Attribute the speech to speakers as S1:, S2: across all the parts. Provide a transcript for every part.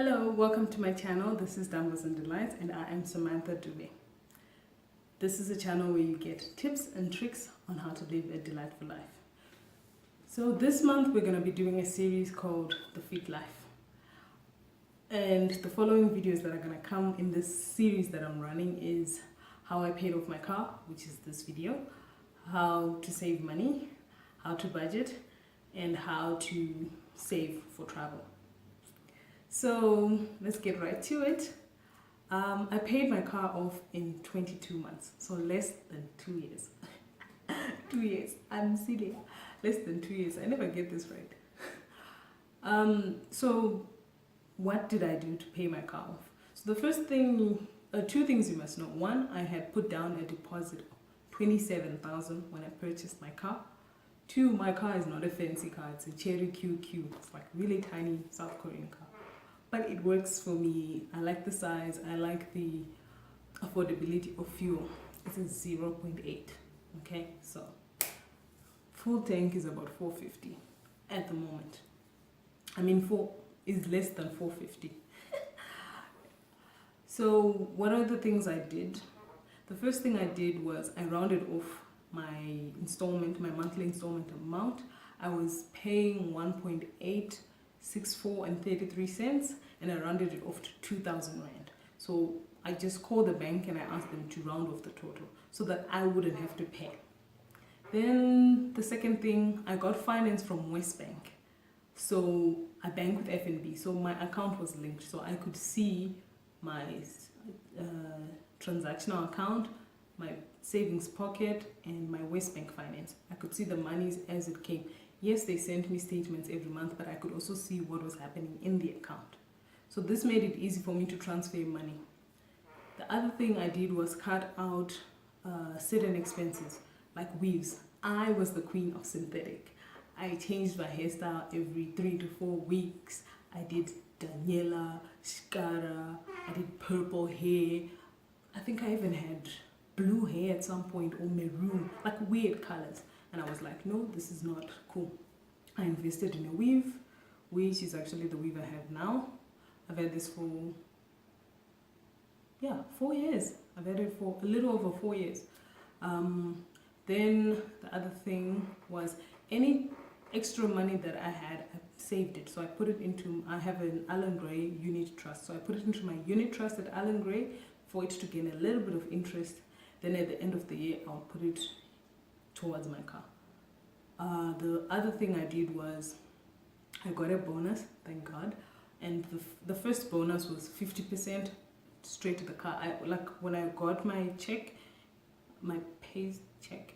S1: Hello, welcome to my channel. This is Dumbbellsndelights and I am Samantha Dube. This is a channel where you get tips and tricks on how to live a delightful life. So this month we're going to be doing a series called The Fit Life. And the following videos that are going to come in this series that I'm running is how I paid off my car, which is this video, how to save money, how to budget, and how to save for travel. So let's get right to it. I paid my car off in 22 months, so less than 2 years. 2 years, I'm silly. Less than 2 years, I never get this right. So what did I do to pay my car off? So the first thing, two things you must know. One, I had put down a deposit of 27,000 when I purchased my car. Two, my car is not a fancy car, it's a Cherry QQ. It's like really tiny South Korean car. But it works for me. I like the size, I like the affordability of fuel. It's a 0.8, okay? So full tank is about 450 at the moment. I mean, 4 is less than 450. So what are the things I did? The first thing I did was I rounded off my installment, my monthly installment amount. I was paying 1.864 and 33 cents, and I rounded it off to 2,000 rand. So I just called the bank and I asked them to round off the total so that I wouldn't have to pay. Then the second thing, I got finance from Westbank. So I bank with FNB, so my account was linked, so I could see my transactional account, my savings pocket, and my Westbank finance. I could see the monies as it came. Yes, they sent me statements every month, but I could also see what was happening in the account. So this made it easy for me to transfer money. The other thing I did was cut out certain expenses, like weaves. I was the queen of synthetic. I changed my hairstyle every 3 to 4 weeks. I did Daniela, Shkara, I did purple hair. I think I even had blue hair at some point, or maroon, like weird colors. And I was like, no, this is not cool. I invested in a weave, which is actually the weave I have now. I've had this for, 4 years. I've had it for a little over 4 years. Then the other thing was any extra money that I had, I saved it. So I put it into, I have an Allen Gray unit trust. So I put it into my unit trust at Allen Gray for it to gain a little bit of interest. Then at the end of the year, I'll put it towards my car. The other thing I did was I got a bonus, thank God, and the first bonus was 50% straight to the car. Like when I got my check, my pay check,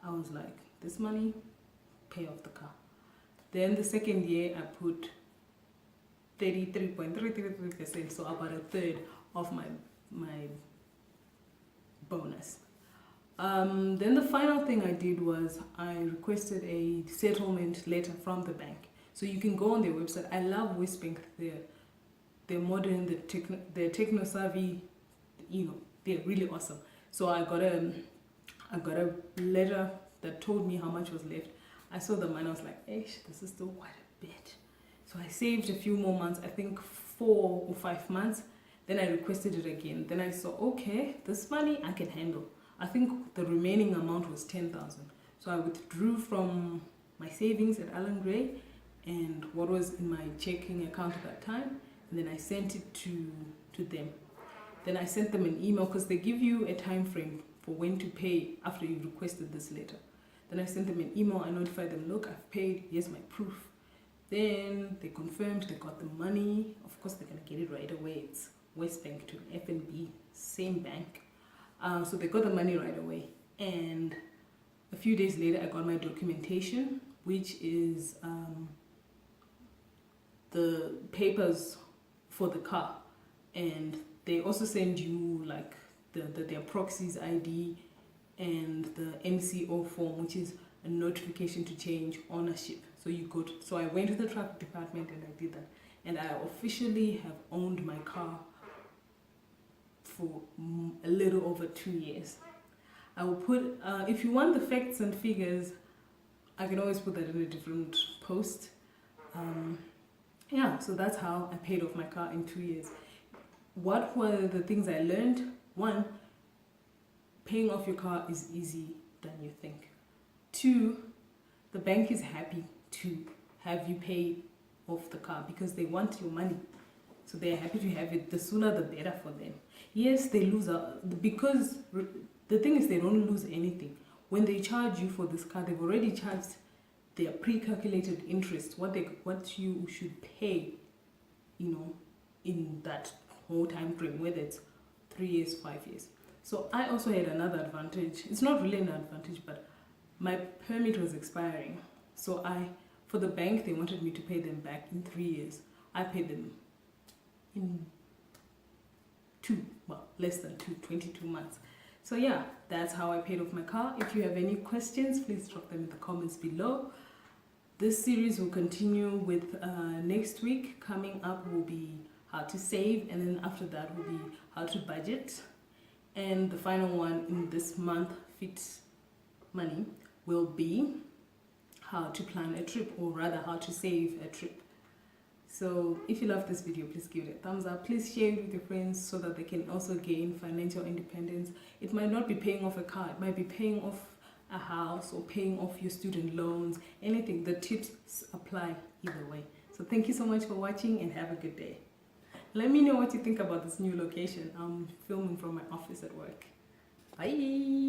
S1: I was like, this money, pay off the car. Then the second year I put 33.333%, so about a third of my bonus. Then the final thing I did was I requested a settlement letter from the bank. So you can go on their website. I love Westbank. They're modern, they're techno savvy, they're really awesome. So I got a letter that told me how much was left. I saw the money, I was like, this is still quite a bit. So I saved a few more months, I think 4 or 5 months. Then I requested it again. Then I saw, okay, this money I can handle. I think the remaining amount was 10,000. So I withdrew from my savings at Allen Gray and what was in my checking account at that time. And then I sent it to them. Then I sent them an email because they give you a time frame for when to pay after you requested this letter. Then I sent them an email. I notified them, look, I've paid. Here's my proof. Then they confirmed they got the money. Of course, they're going to get it right away. It's Westbank to FNB, same bank. So they got the money right away. And a few days later, I got my documentation, which is the papers for the car. And they also send you like their proxy's ID and the MCO form, which is a notification to change ownership. So so I went to the traffic department and I did that. And I officially have owned my car for a little over 2 years. I will put, if you want the facts and figures, I can always put that in a different post. yeah, so that's how I paid off my car in 2 years. What were the things I learned? One, paying off your car is easier than you think. Two, the bank is happy to have you pay off the car because they want your money. So they're happy to have it. The sooner the better for them. Yes, they lose out because the thing is they don't lose anything. When they charge you for this car, they've already charged their pre-calculated interest, what you should pay, in that whole time frame, whether it's 3 years, 5 years. So I also had another advantage. It's not really an advantage, but my permit was expiring. So for the bank, they wanted me to pay them back in 3 years. I paid them in less than 22 months. So yeah, that's how I paid off my car. If you have any questions, please drop them in the comments below. This series will continue with next week. Coming up will be how to save, and then after that will be how to budget. And the final one in this month, Fit Money, will be how to plan a trip, or rather how to save a trip. So if you love this video, please give it a thumbs up. Please share it with your friends so that they can also gain financial independence. It might not be paying off a car, it might be paying off a house or paying off your student loans, anything. The tips apply either way. So thank you so much for watching and have a good day. Let me know what you think about this new location. I'm filming from my office at work. Bye.